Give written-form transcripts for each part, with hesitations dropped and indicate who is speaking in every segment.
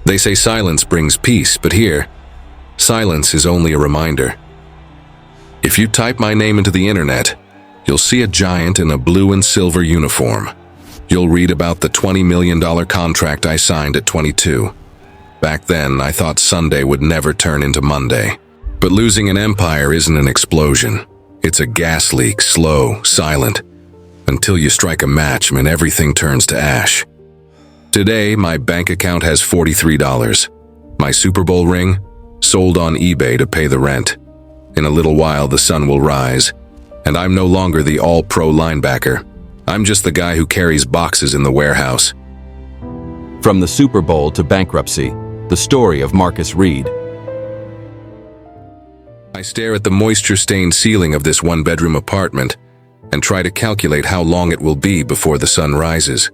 Speaker 1: They say silence brings peace, but here, silence is only a reminder. If you type my name into the internet, you'll see a giant in a blue and silver uniform. You'll read about the $20 million contract I signed at 22. Back then, I thought Sunday would never turn into Monday. But losing an empire isn't an explosion. It's a gas leak, slow, silent, until you strike a match and everything turns to ash. Today, my bank account has $43. My Super Bowl ring, sold on eBay to pay the rent. In a little while, the sun will rise, and I'm no longer the all-pro linebacker. I'm just the guy who carries boxes in the warehouse.
Speaker 2: From the Super Bowl to bankruptcy, the story of Marcus Reed.
Speaker 1: I stare at the moisture-stained ceiling of this one-bedroom apartment and try to calculate how long it will be before the sun rises.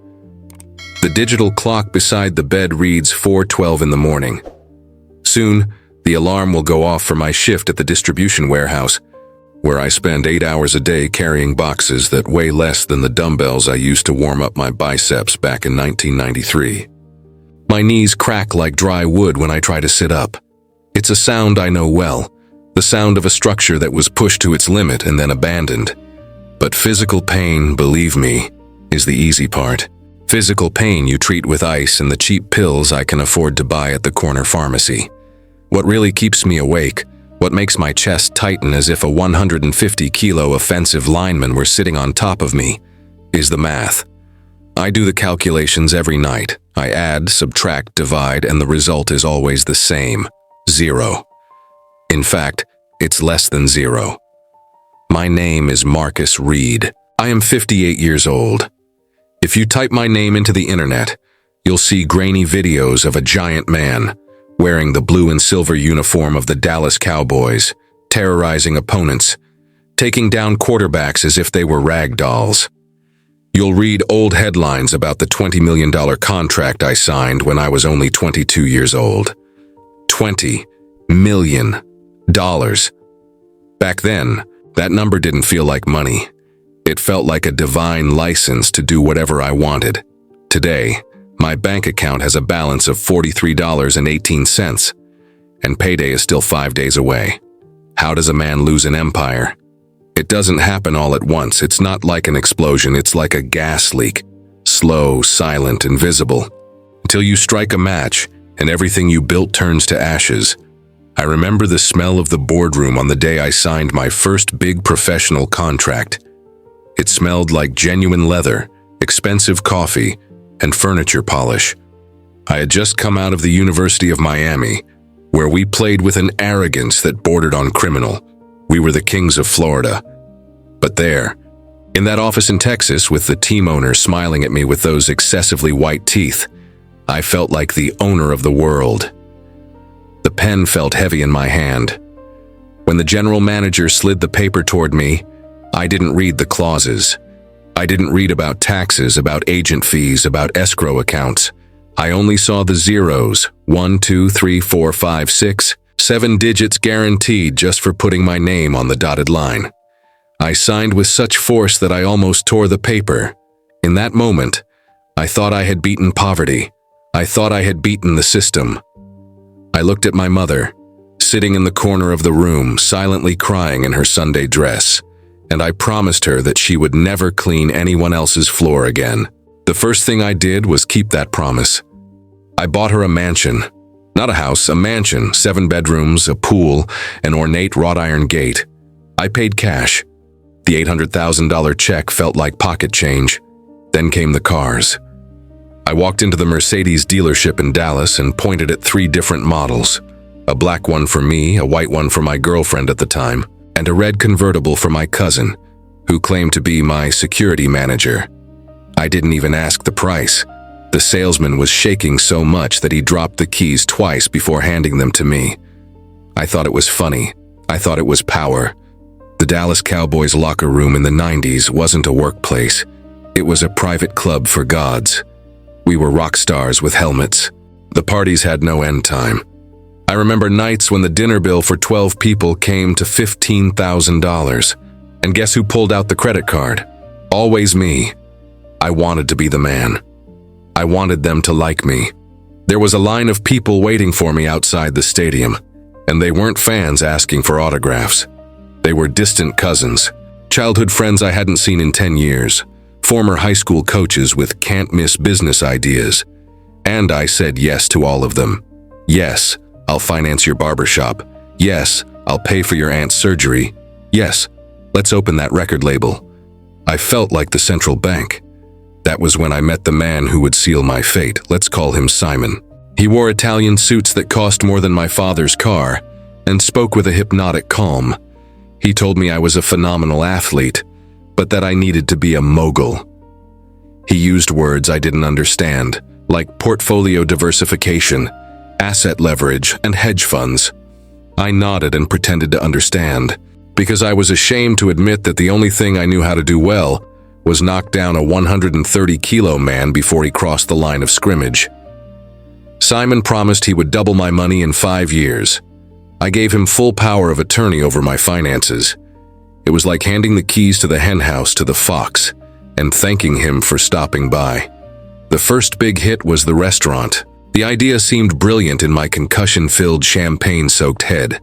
Speaker 1: The digital clock beside the bed reads 4:12 in the morning. Soon, the alarm will go off for my shift at the distribution warehouse, where I spend 8 hours a day carrying boxes that weigh less than the dumbbells I used to warm up my biceps back in 1993. My knees crack like dry wood when I try to sit up. It's a sound I know well, the sound of a structure that was pushed to its limit and then abandoned. But physical pain, believe me, is the easy part. Physical pain you treat with ice and the cheap pills I can afford to buy at the corner pharmacy. What really keeps me awake, what makes my chest tighten as if a 150-kilo offensive lineman were sitting on top of me, is the math. I do the calculations every night. I add, subtract, divide, and the result is always the same: 0. In fact, it's less than 0. My name is Marcus Reed. I am 58 years old. If you type my name into the internet, you'll see grainy videos of a giant man wearing the blue and silver uniform of the Dallas Cowboys, terrorizing opponents, taking down quarterbacks as if they were rag dolls. You'll read old headlines about the $20 million contract I signed when I was only 22 years old. $20 million. Back then, that number didn't feel like money. It felt like a divine license to do whatever I wanted. Today, my bank account has a balance of $43.18, and payday is still 5 days away. How does a man lose an empire? It doesn't happen all at once. It's not like an explosion. It's like a gas leak. Slow, silent, invisible. Until you strike a match and everything you built turns to ashes. I remember the smell of the boardroom on the day I signed my first big professional contract. It smelled like genuine leather, expensive coffee, and furniture polish. I had just come out of the University of Miami, where we played with an arrogance that bordered on criminal. We were the kings of Florida. But there, in that office in Texas with the team owner smiling at me with those excessively white teeth, I felt like the owner of the world. The pen felt heavy in my hand. When the general manager slid the paper toward me, I didn't read the clauses. I didn't read about taxes, about agent fees, about escrow accounts. I only saw the zeros, 1, 2, 3, 4, 5, 6, 7 digits guaranteed just for putting my name on the dotted line. I signed with such force that I almost tore the paper. In that moment, I thought I had beaten poverty. I thought I had beaten the system. I looked at my mother, sitting in the corner of the room, silently crying in her Sunday dress, and I promised her that she would never clean anyone else's floor again. The first thing I did was keep that promise. I bought her a mansion. Not a house, a mansion, 7 bedrooms, a pool, an ornate wrought iron gate. I paid cash. The $800,000 check felt like pocket change. Then came the cars. I walked into the Mercedes dealership in Dallas and pointed at 3 different models. A black one for me, a white one for my girlfriend at the time, and a red convertible for my cousin, who claimed to be my security manager. I didn't even ask the price. The salesman was shaking so much that he dropped the keys twice before handing them to me. I thought it was funny. I thought it was power. The Dallas Cowboys locker room in the 90s wasn't a workplace. It was a private club for gods. We were rock stars with helmets. The parties had no end time. I remember nights when the dinner bill for 12 people came to $15,000. And guess who pulled out the credit card? Always me. I wanted to be the man. I wanted them to like me. There was a line of people waiting for me outside the stadium, and they weren't fans asking for autographs. They were distant cousins, childhood friends I hadn't seen in 10 years, former high school coaches with can't-miss business ideas. And I said yes to all of them. Yes, I'll finance your barbershop. Yes, I'll pay for your aunt's surgery. Yes, let's open that record label. I felt like the central bank. That was when I met the man who would seal my fate. Let's call him Simon. He wore Italian suits that cost more than my father's car and spoke with a hypnotic calm. He told me I was a phenomenal athlete, but that I needed to be a mogul. He used words I didn't understand, like portfolio diversification, asset leverage, and hedge funds. I nodded and pretended to understand, because I was ashamed to admit that the only thing I knew how to do well was knock down a 130-kilo man before he crossed the line of scrimmage. Simon promised he would double my money in 5 years. I gave him full power of attorney over my finances. It was like handing the keys to the henhouse to the fox and thanking him for stopping by. The first big hit was the restaurant. The idea seemed brilliant in my concussion-filled, champagne-soaked head.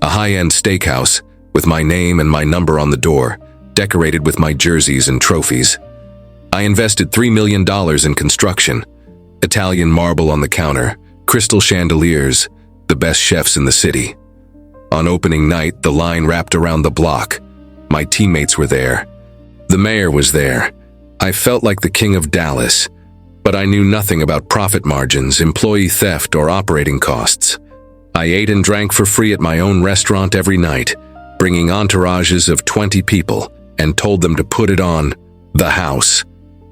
Speaker 1: A high-end steakhouse with my name and my number on the door, decorated with my jerseys and trophies. I invested $3 million in construction, Italian marble on the counter, crystal chandeliers, the best chefs in the city. On opening night, the line wrapped around the block. My teammates were there. The mayor was there. I felt like the king of Dallas, but I knew nothing about profit margins, employee theft, or operating costs. I ate and drank for free at my own restaurant every night, bringing entourages of 20 people, and told them to put it on the house.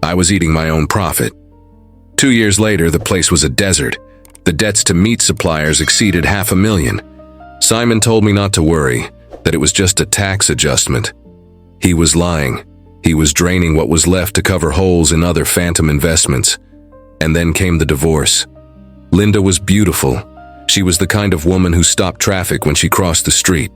Speaker 1: I was eating my own profit. 2 years later, the place was a desert. The debts to meat suppliers exceeded $500,000. Simon told me not to worry, that it was just a tax adjustment. He was lying. He was draining what was left to cover holes in other phantom investments. And then came the divorce. Linda was beautiful. She was the kind of woman who stopped traffic when she crossed the street.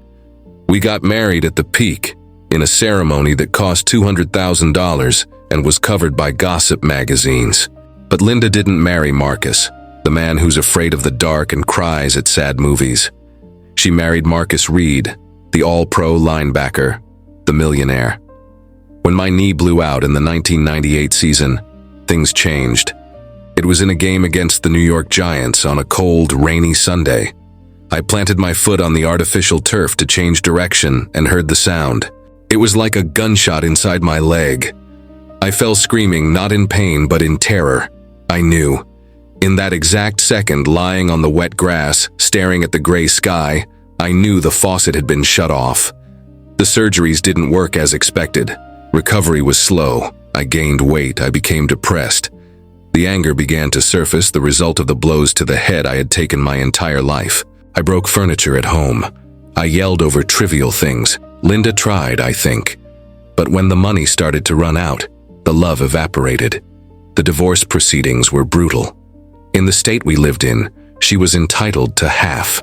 Speaker 1: We got married at the peak, in a ceremony that cost $200,000 and was covered by gossip magazines. But Linda didn't marry Marcus, the man who's afraid of the dark and cries at sad movies. She married Marcus Reed, the all-pro linebacker, the millionaire. When my knee blew out in the 1998 season, things changed. It was in a game against the New York Giants on a cold, rainy Sunday. I planted my foot on the artificial turf to change direction and heard the sound. It was like a gunshot inside my leg. I fell screaming, not in pain but in terror. I knew. In that exact second, lying on the wet grass, staring at the gray sky, I knew the faucet had been shut off. The surgeries didn't work as expected. Recovery was slow. I gained weight. I became depressed. The anger began to surface, the result of the blows to the head I had taken my entire life. I broke furniture at home. I yelled over trivial things. Linda tried, I think. But when the money started to run out, the love evaporated. The divorce proceedings were brutal. In the state we lived in, she was entitled to half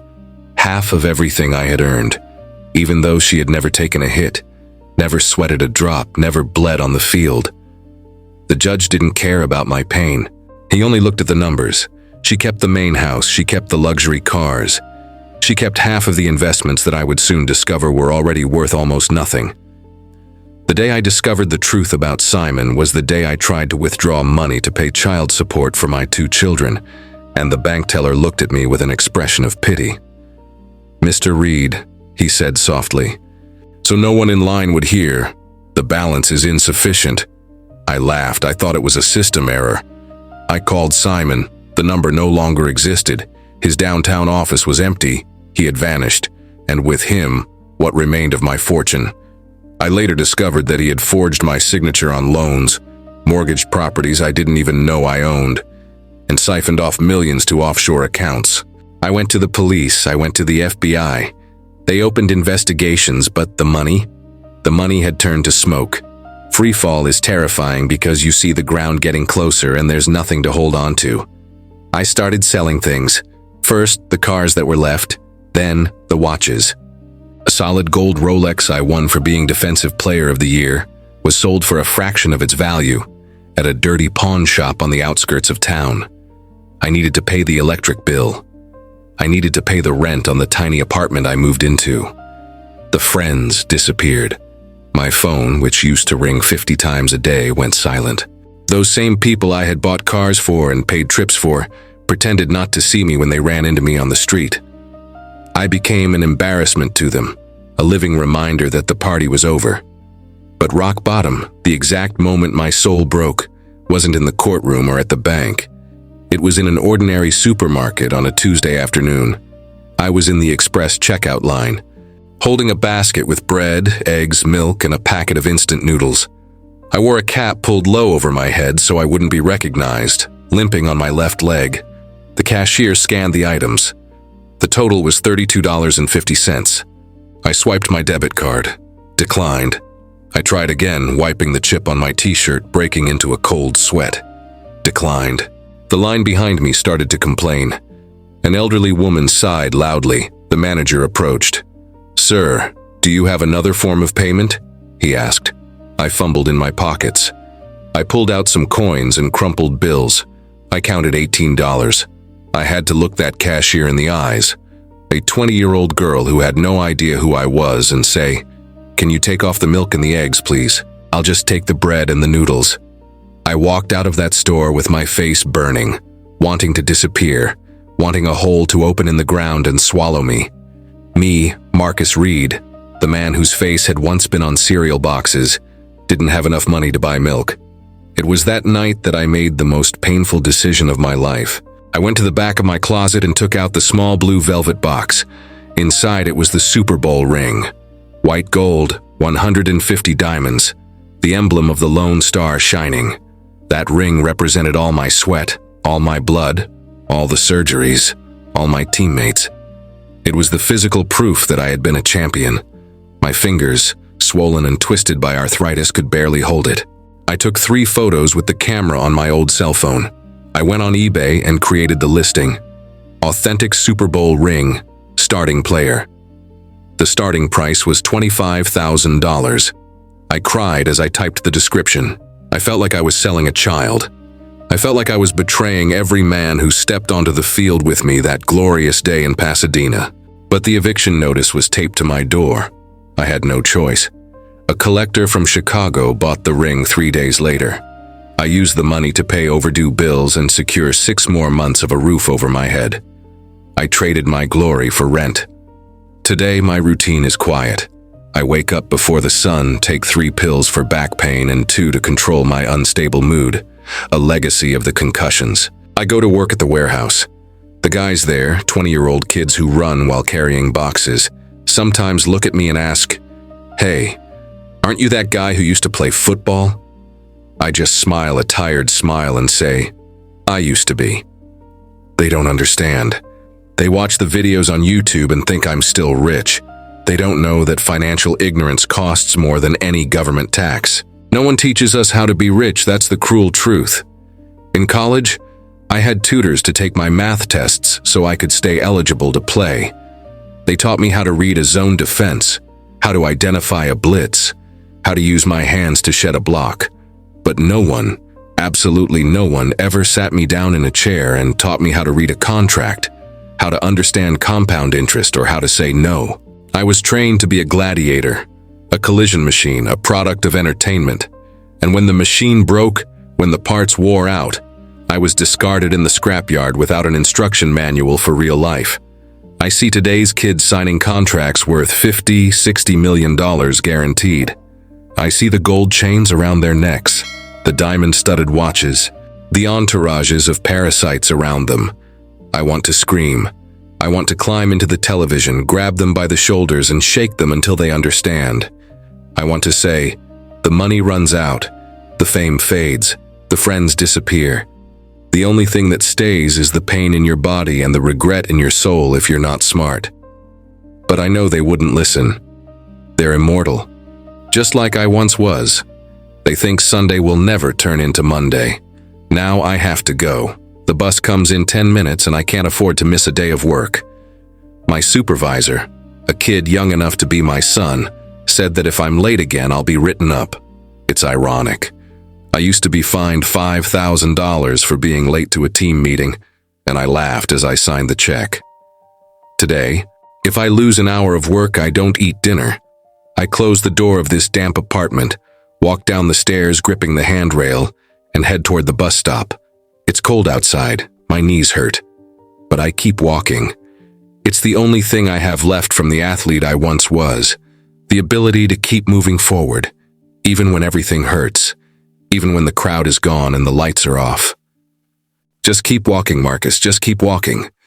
Speaker 1: of everything I had earned, even though she had never taken a hit, never sweated a drop, never bled on the field. The judge didn't care about my pain. He only looked at the numbers. She kept the main house, she kept the luxury cars. She kept half of the investments that I would soon discover were already worth almost nothing. The day I discovered the truth about Simon was the day I tried to withdraw money to pay child support for my 2 children, and the bank teller looked at me with an expression of pity. "Mr. Reed," he said softly, "so no one in line would hear, the balance is insufficient." I laughed. I thought it was a system error. I called Simon. The number no longer existed. His downtown office was empty. He had vanished, and with him, what remained of my fortune. I later discovered that he had forged my signature on loans, mortgaged properties I didn't even know I owned, and siphoned off millions to offshore accounts. I went to the police. I went to the FBI. They opened investigations, but the money had turned to smoke. Free fall is terrifying because you see the ground getting closer and there's nothing to hold on to. I started selling things. First, the cars that were left, then the watches. A solid gold Rolex I won for being Defensive Player of the Year was sold for a fraction of its value at a dirty pawn shop on the outskirts of town. I needed to pay the electric bill. I needed to pay the rent on the tiny apartment I moved into. The friends disappeared. My phone, which used to ring 50 times a day, went silent. Those same people I had bought cars for and paid trips for pretended not to see me when they ran into me on the street. I became an embarrassment to them, a living reminder that the party was over. But rock bottom, the exact moment my soul broke, wasn't in the courtroom or at the bank. It was in an ordinary supermarket on a Tuesday afternoon. I was in the express checkout line, holding a basket with bread, eggs, milk, and a packet of instant noodles. I wore a cap pulled low over my head so I wouldn't be recognized, limping on my left leg. The cashier scanned the items. The total was $32.50. I swiped my debit card. Declined. I tried again, wiping the chip on my t-shirt, breaking into a cold sweat. Declined. The line behind me started to complain. An elderly woman sighed loudly. The manager approached. "Sir, do you have another form of payment?" he asked. I fumbled in my pockets. I pulled out some coins and crumpled bills. I counted $18. I had to look that cashier in the eyes, a 20-year-old girl who had no idea who I was, and say, "Can you take off the milk and the eggs, please? I'll just take the bread and the noodles." I walked out of that store with my face burning, wanting to disappear, wanting a hole to open in the ground and swallow me. Me, Marcus Reed, the man whose face had once been on cereal boxes, didn't have enough money to buy milk. It was that night that I made the most painful decision of my life. I went to the back of my closet and took out the small blue velvet box. Inside it was the Super Bowl ring. White gold, 150 diamonds, the emblem of the Lone Star shining. That ring represented all my sweat, all my blood, all the surgeries, all my teammates. It was the physical proof that I had been a champion. My fingers, swollen and twisted by arthritis, could barely hold it. I took 3 photos with the camera on my old cell phone. I went on eBay and created the listing. Authentic Super Bowl ring, starting player. The starting price was $25,000. I cried as I typed the description. I felt like I was selling a child. I felt like I was betraying every man who stepped onto the field with me that glorious day in Pasadena. But the eviction notice was taped to my door. I had no choice. A collector from Chicago bought the ring 3 days later. I used the money to pay overdue bills and secure 6 more months of a roof over my head. I traded my glory for rent. Today, my routine is quiet. I wake up before the sun, take 3 pills for back pain and 2 to control my unstable mood, a legacy of the concussions. I go to work at the warehouse. The guys there, 20-year-old kids who run while carrying boxes, sometimes look at me and ask, "Hey, aren't you that guy who used to play football?" I just smile a tired smile and say, "I used to be." They don't understand. They watch the videos on YouTube and think I'm still rich. They don't know that financial ignorance costs more than any government tax. No one teaches us how to be rich, that's the cruel truth. In college, I had tutors to take my math tests so I could stay eligible to play. They taught me how to read a zone defense, how to identify a blitz, how to use my hands to shed a block. But no one, absolutely no one, ever sat me down in a chair and taught me how to read a contract, how to understand compound interest, or how to say no. I was trained to be a gladiator, a collision machine, a product of entertainment. And when the machine broke, when the parts wore out, I was discarded in the scrapyard without an instruction manual for real life. I see today's kids signing contracts worth $50, $60 million guaranteed. I see the gold chains around their necks, the diamond-studded watches, the entourages of parasites around them. I want to scream. I want to climb into the television, grab them by the shoulders and shake them until they understand. I want to say, the money runs out, the fame fades, the friends disappear. The only thing that stays is the pain in your body and the regret in your soul if you're not smart. But I know they wouldn't listen. They're immortal. Just like I once was. They think Sunday will never turn into Monday. Now I have to go. The bus comes in 10 minutes and I can't afford to miss a day of work. My supervisor, a kid young enough to be my son, said that if I'm late again, I'll be written up. It's ironic. I used to be fined $5,000 for being late to a team meeting. and I laughed as I signed the check. Today, if I lose an hour of work, I don't eat dinner. I close the door of this damp apartment, walk down the stairs gripping the handrail, and head toward the bus stop. It's cold outside, my knees hurt. But I keep walking. It's the only thing I have left from the athlete I once was, the ability to keep moving forward, even when everything hurts, even when the crowd is gone and the lights are off. Just keep walking, Marcus, just keep walking.